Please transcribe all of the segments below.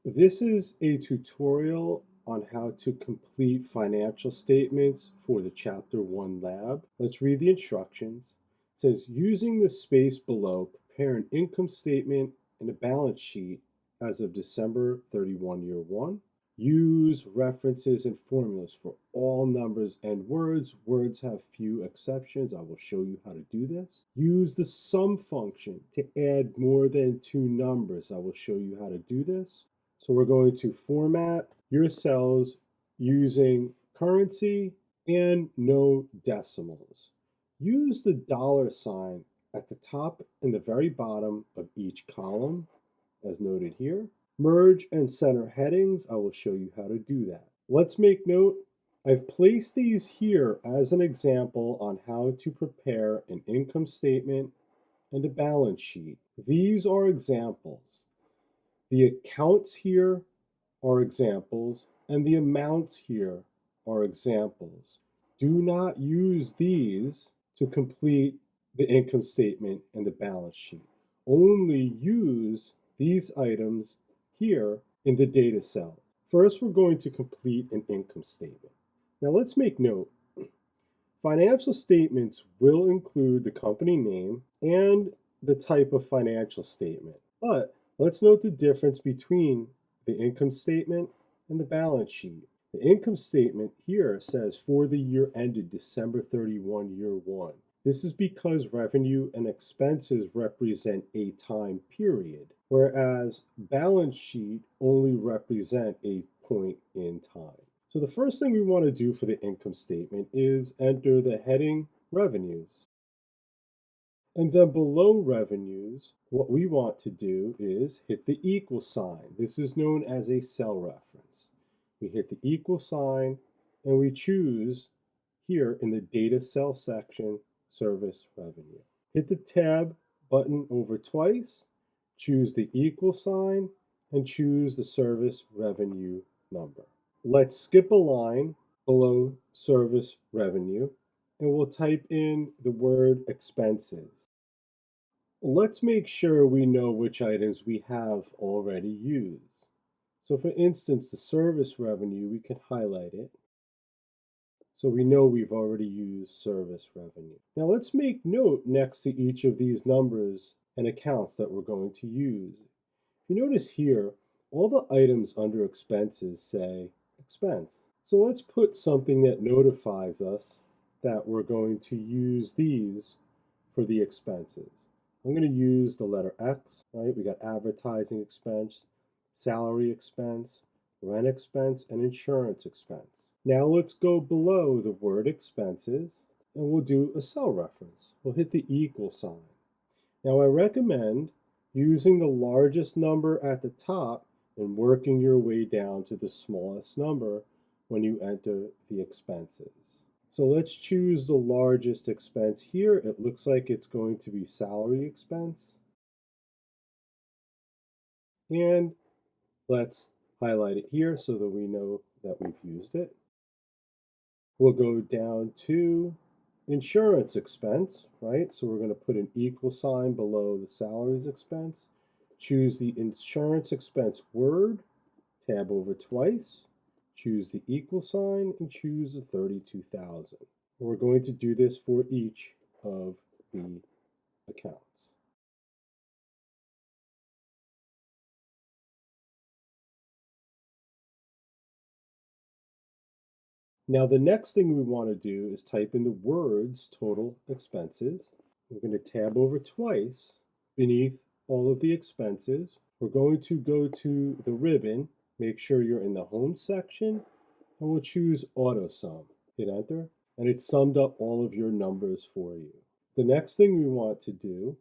This is a tutorial on how to complete financial statements for the Chapter 1 lab. Let's read the instructions. It says, using the space below, prepare an income statement and a balance sheet as of December 31, year 1. Use references and formulas for all numbers and words. Words have few exceptions. I will show you how to do this. Use the sum function to add more than two numbers. I will show you how to do this. So we're going to format your cells using currency and no decimals. Use the $ at the top and the very bottom of each column, as noted here. Merge and center headings. I will show you how to do that. Let's make note. I've placed these here as an example on how to prepare an income statement and a balance sheet. These are examples. The accounts here are examples, and the amounts here are examples. Do not use these to complete the income statement and the balance sheet. Only use these items here in the data cells. First, we're going to complete an income statement. Now let's make note. Financial statements will include the company name and the type of financial statement. But let's note the difference between the income statement and the balance sheet. The income statement here says for the year ended December 31, year 1. This is because revenue and expenses represent a time period, whereas balance sheet only represent a point in time. So the first thing we want to do for the income statement is enter the heading revenues. And then below revenues, what we want to do is hit the equal sign. This is known as a cell reference. We hit the equal sign and we choose here in the data cell section, service revenue. Hit the tab button over twice, choose the equal sign, and choose the service revenue number. Let's skip a line below service revenue and we'll type in the word expenses. Let's make sure we know which items we have already used. So for instance, the service revenue, we can highlight it. So we know we've already used service revenue. Now let's make note next to each of these numbers and accounts that we're going to use. If you notice here, all the items under expenses say expense. So let's put something that notifies us that we're going to use these for the expenses. I'm going to use the letter X, right? We got advertising expense, salary expense, rent expense, and insurance expense. Now let's go below the word expenses and we'll do a cell reference. We'll hit the equal sign. Now I recommend using the largest number at the top and working your way down to the smallest number when you enter the expenses. So let's choose the largest expense here. It looks like it's going to be salary expense. And let's highlight it here so that we know that we've used it. We'll go down to insurance expense, right? So we're going to put an equal sign below the salaries expense. Choose the insurance expense word, tab over twice, choose the equal sign, and choose the 32,000. We're going to do this for each of the accounts. Now the next thing we want to do is type in the words total expenses. We're going to tab over twice beneath all of the expenses. We're going to go to the ribbon, make sure you're in the home section, and we'll choose auto sum. Hit enter, and it summed up all of your numbers for you. The next thing we want to do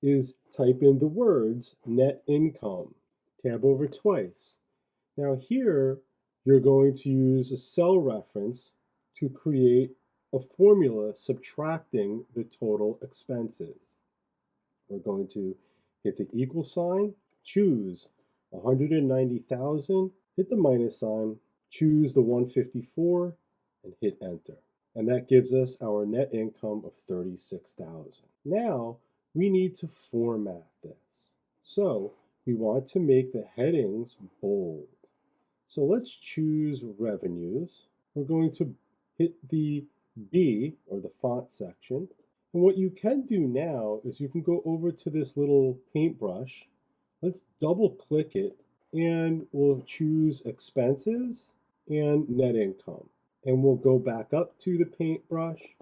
is type in the words net income. Tab over twice. Now here, you're going to use a cell reference to create a formula subtracting the total expenses. We're going to hit the equal sign, choose 190,000, hit the minus sign, choose the 154, and hit enter. And that gives us our net income of 36,000. Now we need to format this. So we want to make the headings bold. So let's choose revenues. We're going to hit the B, or the font section. And what you can do now is you can go over to this little paintbrush. Let's double click it and we'll choose expenses and net income. And we'll go back up to the paintbrush.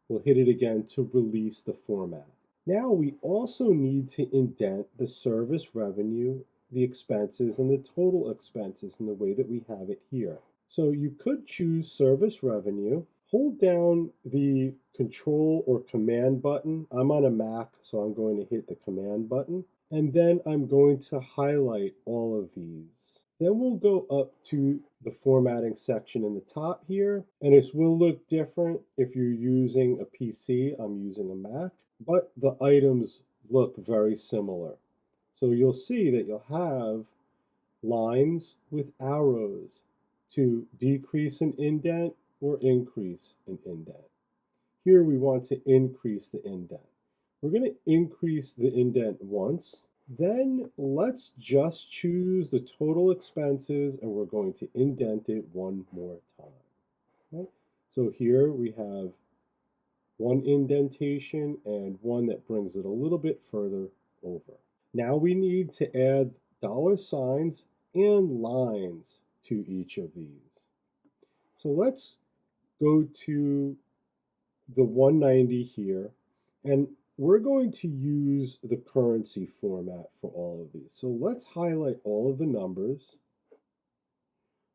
We'll hit it again to release the format. Now we also need to indent the service revenue, the expenses, and the total expenses in the way that we have it here. So you could choose service revenue, hold down the control or command button. I'm on a Mac, so I'm going to hit the command button, and then I'm going to highlight all of these. Then we'll go up to the formatting section in the top here, and it will look different if you're using a PC. I'm using a Mac, but the items look very similar. So you'll see that you'll have lines with arrows to decrease an indent or increase an indent. Here we want to increase the indent. We're going to increase the indent once. Then let's just choose the total expenses and we're going to indent it one more time. Okay? So here we have one indentation and one that brings it a little bit further over. Now we need to add dollar signs and lines to each of these. So let's go to the 190 here, and we're going to use the currency format for all of these. So let's highlight all of the numbers.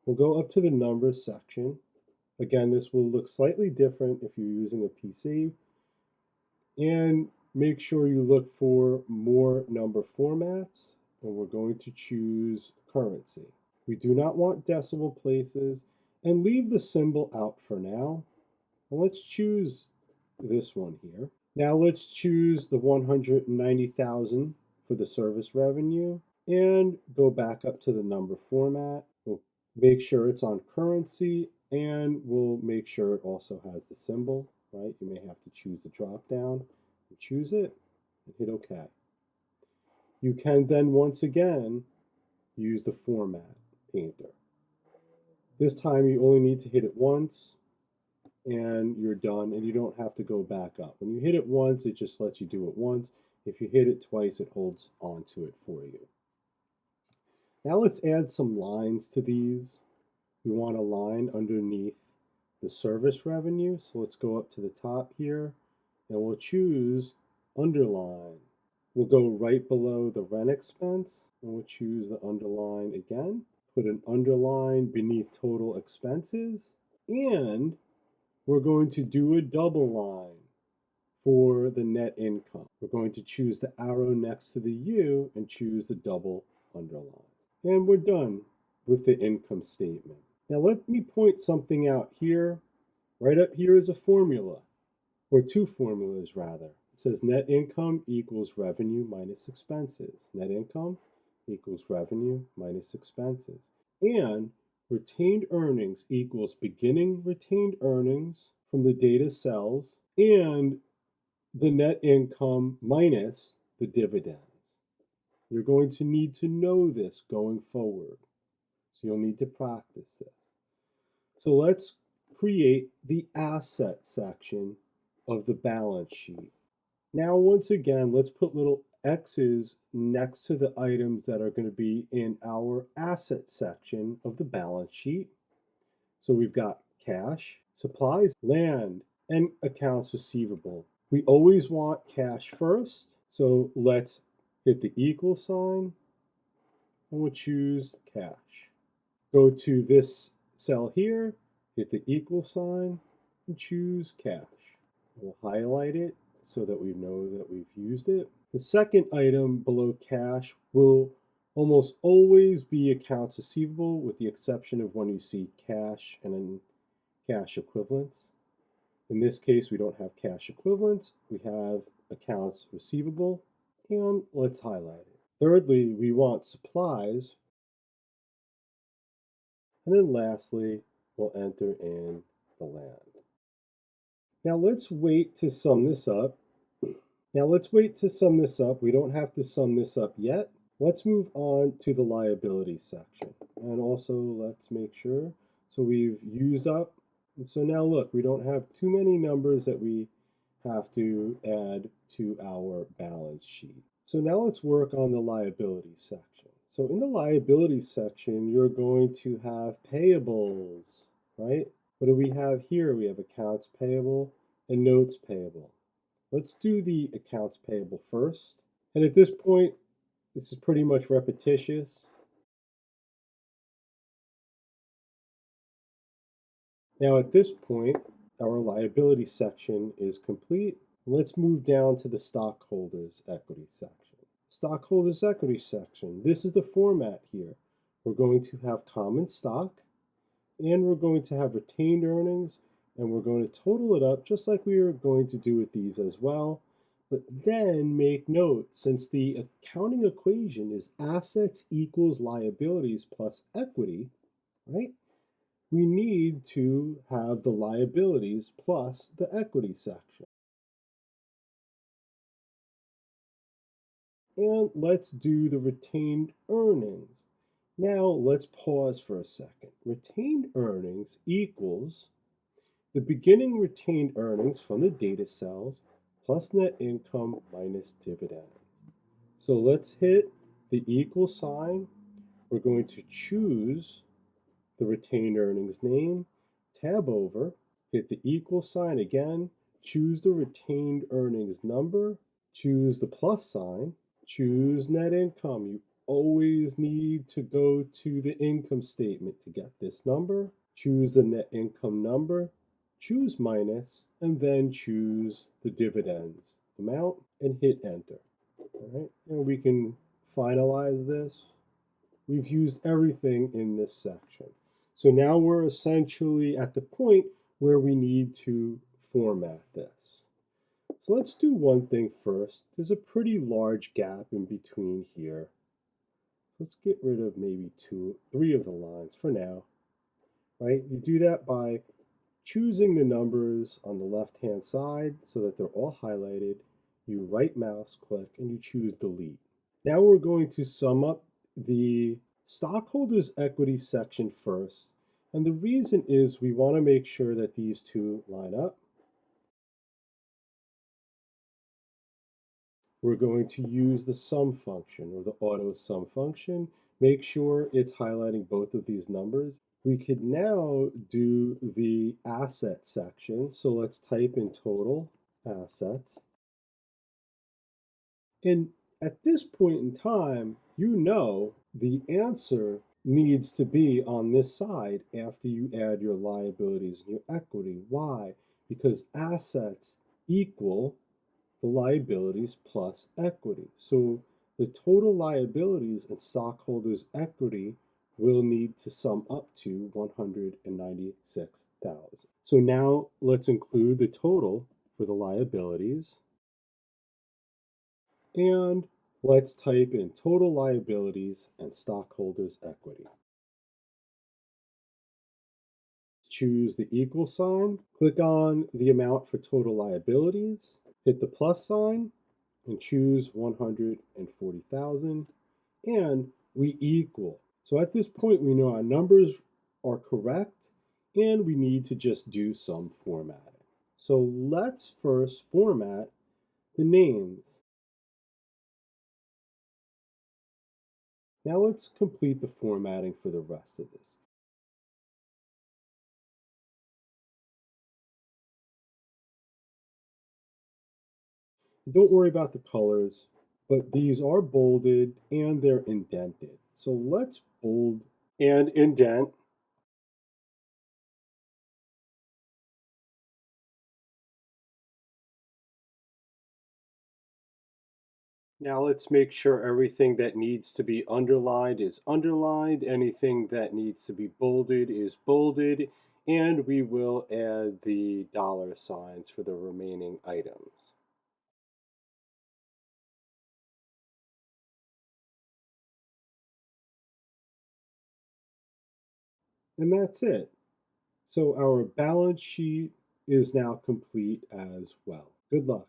We'll go up to the numbers section. Again, this will look slightly different if you're using a PC. And make sure you look for more number formats, and we're going to choose currency. We do not want decimal places, and leave the symbol out for now. And let's choose this one here. Now let's choose the 190,000 for the service revenue and go back up to the number format. We'll make sure it's on currency, and we'll make sure it also has the symbol, right? You may have to choose the drop down and choose it and hit OK. You can then once again use the format painter. This time you only need to hit it once and you're done, and you don't have to go back up. When you hit it once, it just lets you do it once. If you hit it twice, it holds onto it for you. Now let's add some lines to these. We want a line underneath the service revenue, so let's go up to the top here and we'll choose underline. We'll go right below the rent expense and we'll choose the underline again. Put an underline beneath total expenses, and we're going to do a double line for the net income. We're going to choose the arrow next to the U and choose the double underline. And we're done with the income statement. Now let me point something out here. Right up here is a formula, or two formulas rather. It says net income equals revenue minus expenses. Net income equals revenue minus expenses. And retained earnings equals beginning retained earnings from the data cells and the net income minus the dividends. You're going to need to know this going forward. So you'll need to practice this. So let's create the asset section of the balance sheet. Now, once again, let's put little X's next to the items that are going to be in our asset section of the balance sheet. So we've got cash, supplies, land, and accounts receivable. We always want cash first, so let's hit the equal sign and we'll choose cash. Go to this cell here, hit the equal sign, and choose cash. We'll highlight it so that we know that we've used it. The second item below cash will almost always be accounts receivable, with the exception of when you see cash and then cash equivalents. In this case, we don't have cash equivalents, we have accounts receivable, and let's highlight it. Thirdly, we want supplies, and then lastly, we'll enter in the land. Now let's wait to sum this up. We don't have to sum this up yet. Let's move on to the liability section. And also let's make sure. So we've used up. And so now look, we don't have too many numbers that we have to add to our balance sheet. So now let's work on the liability section. So in the liability section, you're going to have payables, right? What do we have here? We have accounts payable and notes payable. Let's do the accounts payable first. And at this point, this is pretty much repetitious. Now at this point, our liability section is complete. Let's move down to the stockholders equity section. Stockholders equity section, this is the format here. We're going to have common stock, and we're going to have retained earnings, and we're going to total it up just like we are going to do with these as well. But then make note, since the accounting equation is assets equals liabilities plus equity, right? We need to have the liabilities plus the equity section. And let's do the retained earnings. Now let's pause for a second. Retained earnings equals the beginning retained earnings from the data cells plus net income minus dividend. So let's hit the equal sign. We're going to choose the retained earnings name, tab over, hit the equal sign again, choose the retained earnings number, choose the plus sign, choose net income. You always need to go to the income statement to get this number. Choose the net income number, choose minus, and then choose the dividends amount and hit enter. All right, and we can finalize this. We've used everything in this section. So now we're essentially at the point where we need to format this. So let's do one thing first. There's a pretty large gap in between here. Let's get rid of maybe three of the lines for now, right? You do that by choosing the numbers on the left-hand side so that they're all highlighted. You right mouse click and you choose delete. Now we're going to sum up the stockholders equity section first. And the reason is we want to make sure that these two line up. We're going to use the sum function or the auto sum function. Make sure it's highlighting both of these numbers. We could now do the asset section. So let's type in total assets. And at this point in time, you know the answer needs to be on this side after you add your liabilities and your equity. Why? Because assets equal the liabilities plus equity. So the total liabilities and stockholders' equity will need to sum up to 196,000. So now let's include the total for the liabilities. And let's type in total liabilities and stockholders' equity. Choose the equal sign, click on the amount for total liabilities, hit the plus sign, and choose 140,000, and we equal. So at this point, we know our numbers are correct, and we need to just do some formatting. So let's first format the names. Now let's complete the formatting for the rest of this. Don't worry about the colors, but these are bolded and they're indented. So let's bold and indent. Now let's make sure everything that needs to be underlined is underlined, anything that needs to be bolded is bolded, and we will add the dollar signs for the remaining items. And that's it. So our balance sheet is now complete as well. Good luck.